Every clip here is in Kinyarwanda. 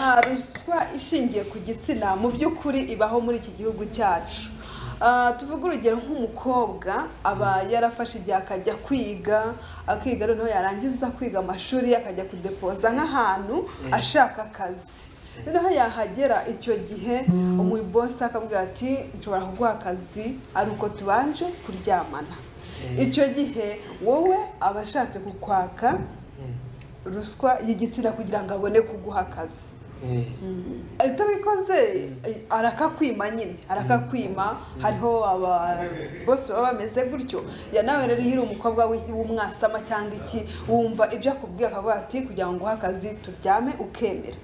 Ruswa ishingiye ku gitsina mu by'ukuri ibaho muri iki gihugu cyacu. Tuvuga urugero nk'umukobwa aba yarafashe igihe akajya kwiga, akiga noneho yarangiza kwiga amashuri akajya kudepoza nk'ahantu ashaka akazi. Noneho yahagera icyo gihe umubosi akabwira ati nshobora kuguha akazi ari uko tubanje kuryamana. Icyo gihe wowe abashatse kukwaka ruswa y'igitsina kugira ngo abone kuguha akazi. Itabikoze arakakwima nyine, arakakwima. Hariho bose baba bameze gutyo. Ya nawe rero iyo uri umukobwa w'umwasama cyangwa iki wumva ibyo akubwiye akavuga ati kugira ngo nguhe akazi turyame ukemera.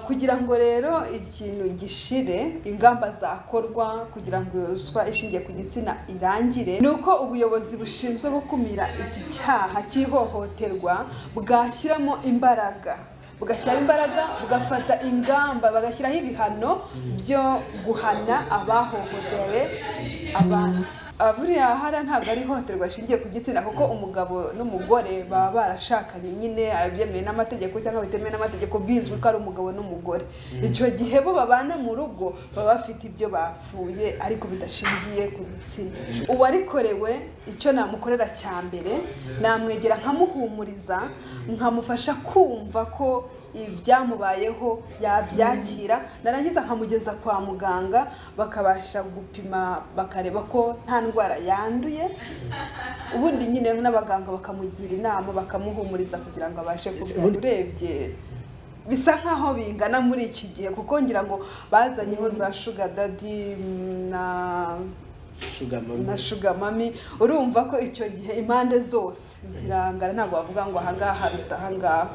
Kugira ngo rero ikintu gishire, ingamba zakorwa kugira ngo ruswa ishingiye ku gitsina irangire, nuko ubuyobozi bushinzwe gukumira iki cyaha cy'ihohoterwa bwashyiramo imbaraga, bugafata ingamba, bagashyiraho ibihano byo guhana abahohotewe abandi. Buriya hariya ntabwo ari ihohoterwa rishingiye ku gitsina, kuko umugabo n'umugore baba barashakanye nyine, byemewe n'amategeko cyangwa bitemewe n'amategeko, bizwi ko ari umugabo n'umugore. Icyo gihe bo babana mu rugo baba bafite ibyo bapfuye ariko bidashingiye ku gitsina. Uwarikorewe icyo namukorera cya mbere, namwegera nkamuhumuriza, nkamufasha kumva ko ibyamubayeho yabyakira, narangiza nkamugeza kwa muganga bakabasha gupima bakareba ko nta ndwara yanduye, ubundi nyine n'abaganga bakamugira inama bakamuhumuriza kugira ngo abashe kugira. Urebye bisa nkaho bingana muri iki gihe, kuko ngira ngo bazanyeho za sugar daddy na sugar mami. Urumva ko icyo gihe impande zose zirangana, ntabwo bavuga ngo ahangaha haruta ahangaha.